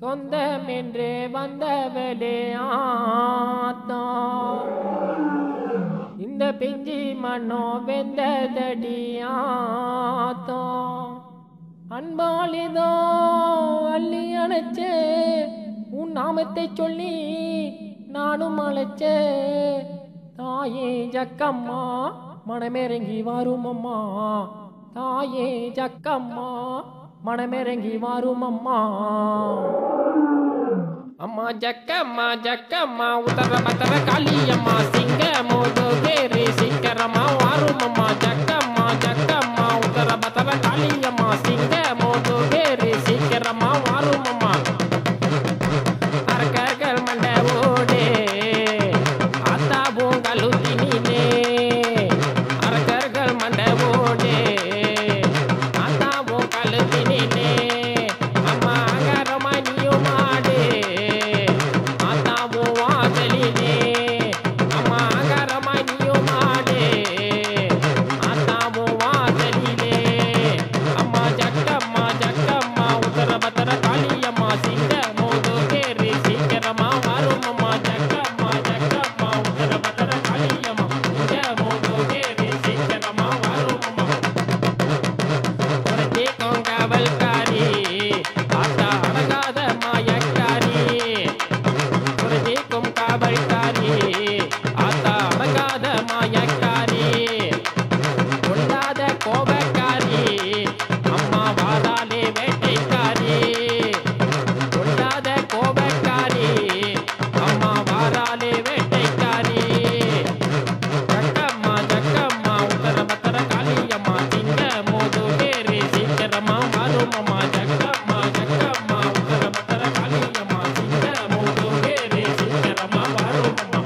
சொந்தம் என்று வந்தவளே ஆத்தா இந்த பிஞ்சி மண்ணோ வெந்ததடி ஆத்தா அன்பாலிதோ அள்ளி அணைச்சே உன் நாமத்தை சொல்லி நானும் அழைச்சே தாயே ஜக்கம்மா மனமிறங்கி வரும் அம்மா தாயே ஜக்கம்மா மனமிறங்கி வரும் அம்மா அம்மா ஜக்கம்மா ஜக்கம்மா உத்தர பத்தர காளியம்மா சிங்க மோதோகேரி சீக்கிரமா வரும் அம்மா ஜக்கம்மா ஜக்கம்மா உத்தர பத்தர காளியம்மா சிங்க மோதோகேரி சீக்கிரமா வரும் அம்மா அரக்கர்கள் மண்டை ஓடே ஆத்தா பூங்கலுத்தினிலே அரக்கர்கள் மண்டை ஓடே ஆத்தா பூங்கலுத்தினிலே அம்மா அகரமா நீயும் ஆடே ஆத்தா பூவாசலிலே அம்மா அகரமா நீயும் ஆடே ஆத்தா பூவாசலிலே அம்மா ஜக்கம்மா ஜக்கம்மா உத்தர பத்தர காளியம்மா சிங்க மோதோகேரி சீக்கிரமா வரும் அம்மா ஜக்கம்மா ஜக்கம்மா உத்தர பத்தர காளியம்மா சிங்க மோதோகேரி சீக்கிரமா வரும் அம்மா உனக்கே காவல்காரி ஆத்தா அடங்காத மாயக்காரி உனக்கே காவல்காரி ஆத்தா அடங்காத மாயக்காரி கொண்டாத கோபக்காரி அம்மா வாராலே வேட்டைக்காரி கொண்டாத கோபக்காரி அம்மா வாராலே வேட்டைக்காரி ஜக்கம்மா ஜக்கம்மா உத்தர பத்தர காளியம்மா சிங்க மோதோகேரி சீக்கிரமா வரும் அம்மா ஜக்கம்மா ஜக்கம்மா உத்தர பத்தர காளியம்மா சிங்க மோதோகேரி சீக்கிரமா வரும் அம்மா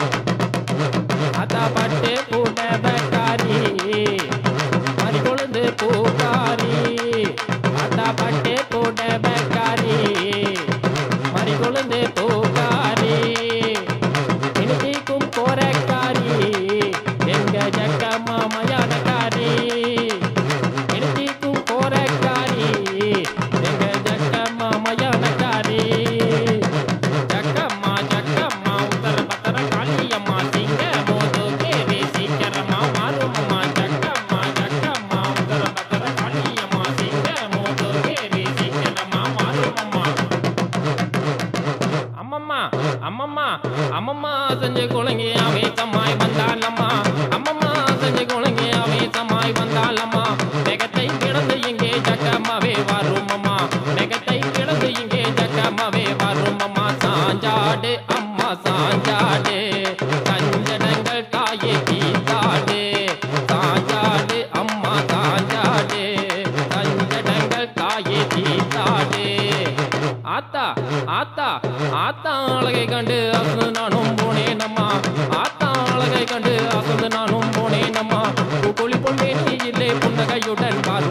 ஆத்தா பட்டு புடவக்காரி மறிகொழுந்து பூக்காரி ஆத்தா பட்டு புடவக்காரி மறிகொழுந்து பூக்காரி இனிக்கும் கோரக்காரி எங்க ஜக்கம்மா மயானக்காரி இனிக்கும் கோரக்காரி எங்க ஜக்கம்மா மயானக்காரி ஜக்கம்மா ஜக்கம்மா உத்தர பத்தர காளியம்மா சிங்க மோதோகேரி சீக்கிரமா வரும் அம்மா ஜக்கம்மா ஜக்கம்மா உத்தர பத்தர காளியம்மா சிங்க மோதோகேரி சீக்கிரமா வரும் அம்மா அம்மம்மா அம்மம்மா அம்மம்மா செஞ்ச குழந்தை அவேசமாய் வந்தாலம்மா அம்மம்மா செஞ்ச குழந்தை அவேசமாய் வந்தாலம்மா வேகத்தை கிடந்து இங்கே ஜக்கம்மாவே வரும் அம்மா வேகத்தை கிடந்து இங்கே ஜக்கம்மாவே வரும் அம்மா சாஞ்சாடு அம்மா சாஞ்சாடு கஞ்சனங்கள் தாயே தீத்தாடு சாஞ்சாடு அம்மா சாஞ்சாடு கஞ்சனங்கள் தாயே தீத்தாடு ஆத்தா ஆத்தா ஆத்தா அழகை கண்டு அசந்து நானும் போனேன் அம்மா ஆத்தா அழகை கண்டு அசந்து நானும் போனேன் அம்மா குளி பொன்னே நீ இல்லை புன்னகையுடன் பாரு